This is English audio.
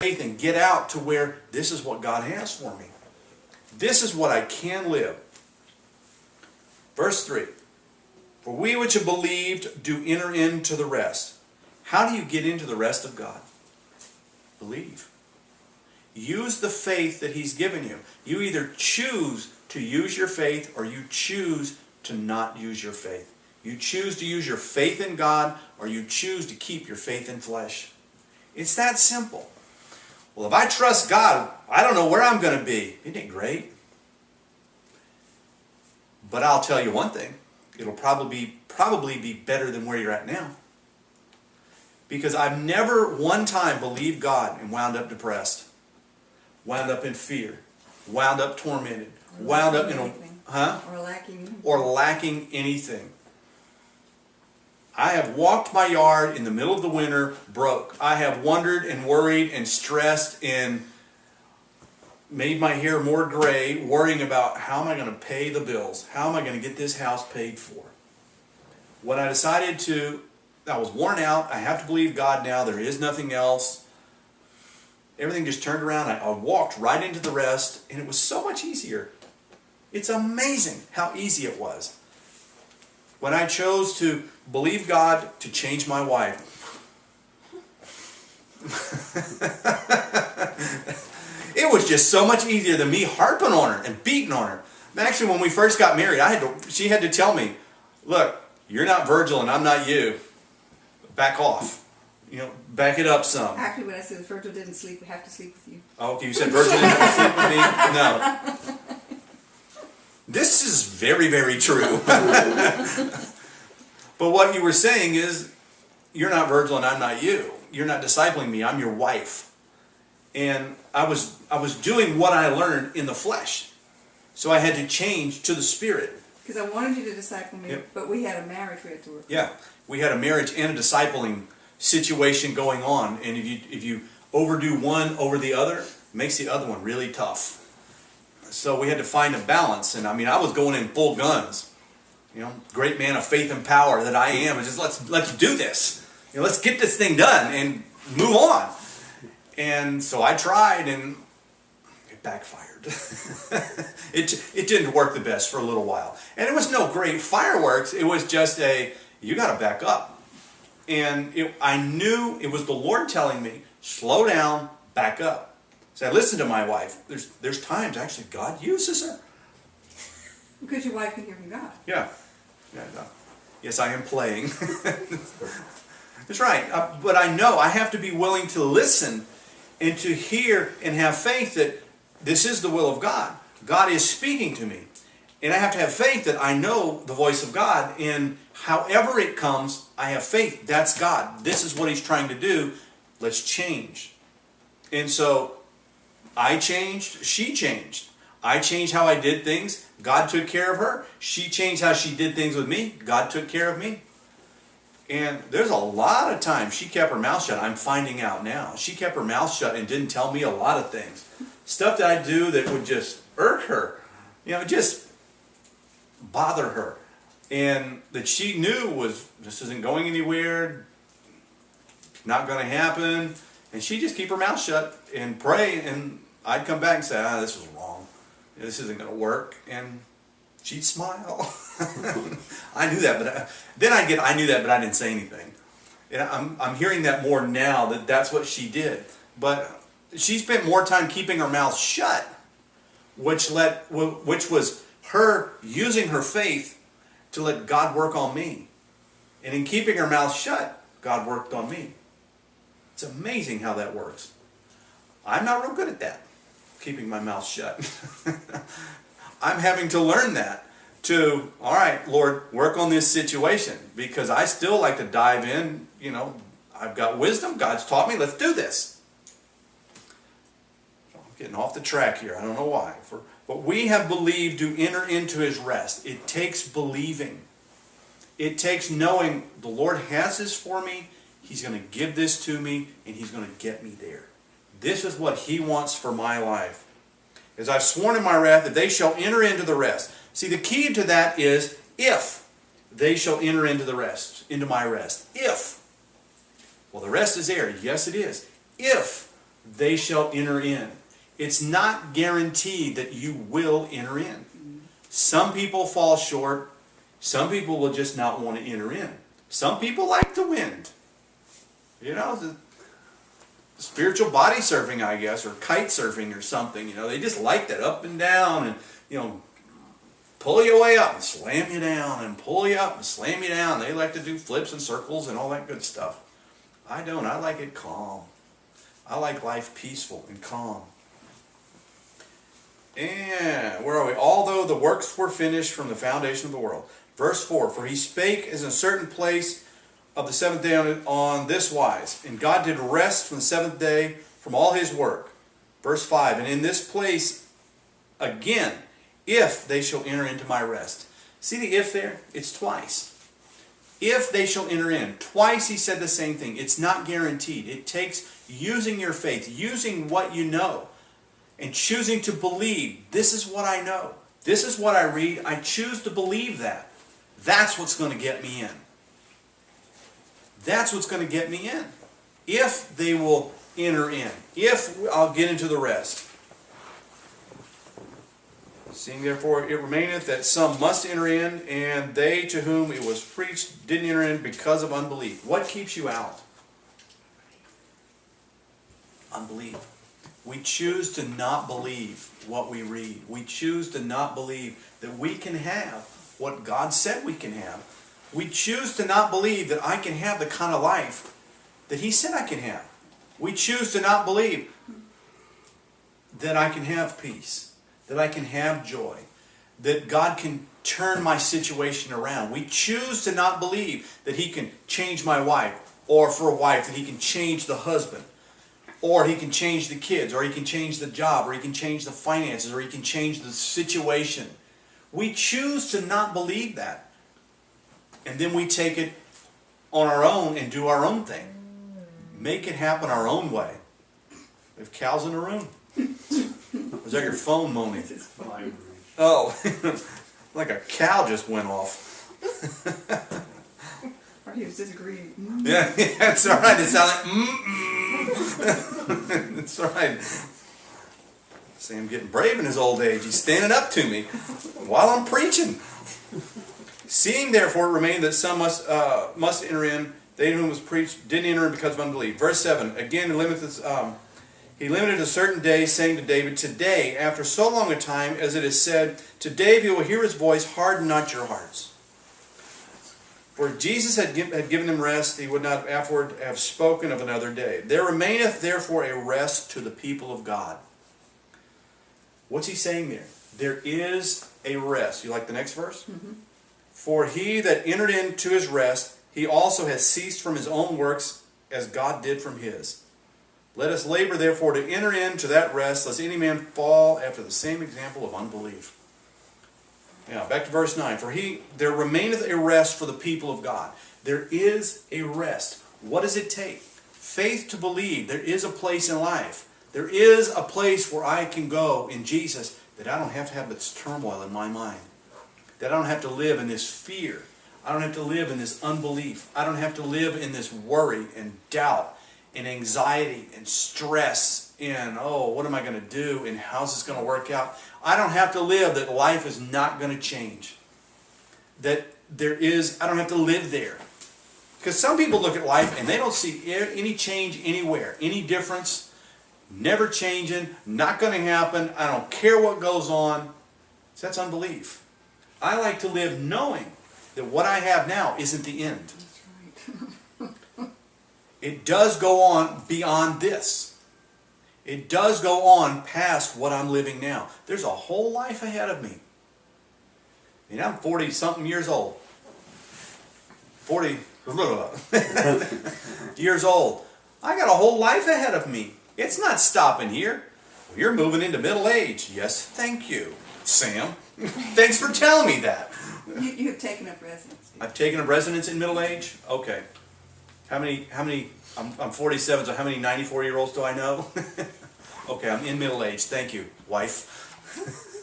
faith and get out to where this is what God has for me. This is what I can live. Verse 3. For we which have believed do enter into the rest. How do you get into the rest of God? Believe. Use the faith that He's given you. You either choose to use your faith or you choose to not use your faith. You choose to use your faith in God or you choose to keep your faith in flesh. It's that simple. Well, if I trust God, I don't know where I'm going to be. Isn't it great? But I'll tell you one thing. It'll probably be better than where you're at now. Because I've never one time believed God and wound up depressed. Wound up in fear. Wound up tormented. Wound up in a... Huh? Or lacking anything. I have walked my yard in the middle of the winter broke. I have wondered and worried and stressed and made my hair more gray, worrying about how am I going to pay the bills? How am I going to get this house paid for? When I decided I was worn out. I have to believe God now. There is nothing else. Everything just turned around. I walked right into the rest, and it was so much easier. It's amazing how easy it was. When I chose to believe God to change my wife. It was just so much easier than me harping on her and beating on her. Actually, when we first got married, she had to tell me, look, you're not Virgil and I'm not you. Back off. Back it up some. Actually, when I said Virgil didn't have to sleep with you. Oh, okay, you said Virgil didn't have to sleep with me? No. This is very, very true. But what you were saying is, you're not Virgil and I'm not you. You're not discipling me. I'm your wife. And I was doing what I learned in the flesh. So I had to change to the Spirit. Because I wanted you to disciple me, Yep. but we had a marriage we had to work. Yeah, we had a marriage and a discipling situation going on. And if you overdo one over the other, it makes the other one really tough. So we had to find a balance. And I was going in full guns. Great man of faith and power that I am. And just let's do this. Let's get this thing done and move on. And so I tried and it backfired. It didn't work the best for a little while. And it was no great fireworks. It was just you got to back up. And I knew it was the Lord telling me, slow down, back up. So I listened to my wife. There's times actually God uses her. Because your wife can hear from God. Yeah. Yes, I am playing. That's right. But I know I have to be willing to listen and to hear and have faith that this is the will of God. God is speaking to me. And I have to have faith that I know the voice of God. And however it comes, I have faith. That's God. This is what He's trying to do. Let's change. And so I changed. She changed. I changed how I did things. God took care of her. She changed how she did things with me. God took care of me. And there's a lot of times she kept her mouth shut. I'm finding out now. She kept her mouth shut and didn't tell me a lot of things. Stuff that I do that would just irk her. Just bother her. And that she knew was, this isn't going anywhere. Not going to happen. And she'd just keep her mouth shut and pray. And I'd come back and say, this was wrong. This isn't going to work. And she'd smile. I knew that, but I knew that, but I didn't say anything. And I'm hearing that more now, that's what she did. But she spent more time keeping her mouth shut, which was her using her faith to let God work on me. And in keeping her mouth shut, God worked on me. It's amazing how that works. I'm not real good at that, keeping my mouth shut. I'm having to learn that. All right, Lord, work on this situation, because I still like to dive in. I've got wisdom. God's taught me. Let's do this. So I'm getting off the track here. I don't know why. But we have believed to enter into His rest. It takes believing. It takes knowing the Lord has this for me. He's going to give this to me, and He's going to get me there. This is what He wants for my life. As I've sworn in my wrath that they shall enter into the rest. See, the key to that is if they shall enter into the rest, into my rest. If. Well, the rest is there. Yes, it is. If they shall enter in. It's not guaranteed that you will enter in. Some people fall short. Some people will just not want to enter in. Some people like the wind. You know, the spiritual body surfing, I guess, or kite surfing or something. You know, they just like that up and down and, you know, pull you way up and slam you down and pull you up and slam you down. They like to do flips and circles and all that good stuff. I don't. I like it calm. I like life peaceful and calm. And where are we? Although the works were finished from the foundation of the world. Verse 4, for he spake as in a certain place of the seventh day on this wise, and God did rest from the seventh day from all his work. Verse 5, and in this place again, if they shall enter into my rest. See the if there? It's twice. If they shall enter in. Twice he said the same thing. It's not guaranteed. It takes using your faith, using what you know, and choosing to believe. This is what I know. This is what I read. I choose to believe that. That's what's going to get me in. That's what's going to get me in. If they will enter in. If I'll get into the rest. Seeing therefore it remaineth that some must enter in, and they to whom it was preached didn't enter in because of unbelief. What keeps you out? Unbelief. We choose to not believe what we read. We choose to not believe that we can have what God said we can have. We choose to not believe that I can have the kind of life that He said I can have. We choose to not believe that I can have peace, that I can have joy, that God can turn my situation around. We choose to not believe that He can change my wife, or for a wife, that He can change the husband, or He can change the kids, or He can change the job, or He can change the finances, or He can change the situation. We choose to not believe that. And then we take it on our own and do our own thing. Make it happen our own way. We have cows in the room. Was that your phone moaning? Oh, like a cow just went off. Or he was disagreeing. Yeah, that's all right. It sounded like That's right. See him getting brave in his old age. He's standing up to me while I'm preaching. Seeing therefore it remained that some must enter in, they to whom was preached didn't enter in because of unbelief. Verse 7, again he limited a certain day, saying to David, today, after so long a time, as it is said, today if you will hear his voice, harden not your hearts. For Jesus had given them rest, he would not afterward have spoken of another day. There remaineth therefore a rest to the people of God. What's he saying there? There is a rest. You like the next verse? Mm-hmm. For he that entered into his rest, he also has ceased from his own works, as God did from his. Let us labor therefore to enter into that rest, lest any man fall after the same example of unbelief. Now, back to verse 9. For there remaineth a rest for the people of God. There is a rest. What does it take? Faith to believe there is a place in life. There is a place where I can go in Jesus, that I don't have to have this turmoil in my mind. That I don't have to live in this fear. I don't have to live in this unbelief. I don't have to live in this worry and doubt and anxiety and stress and, oh, what am I going to do and how's this going to work out? I don't have to live that life is not going to change. That I don't have to live there. Because some people look at life and they don't see any change anywhere, any difference, never changing, not going to happen, I don't care what goes on. So that's unbelief. I like to live knowing that what I have now isn't the end. That's right. It does go on beyond this. It does go on past what I'm living now. There's a whole life ahead of me. And I'm 40-something years old. 40 years old. I got a whole life ahead of me. It's not stopping here. Well, you're moving into middle age. Yes, thank you, Sam. Thanks for telling me that. You have taken up residence. I've taken up residence in middle age? Okay. How many, I'm 47, so how many 94-year-olds do I know? Okay, I'm in middle age. Thank you, wife.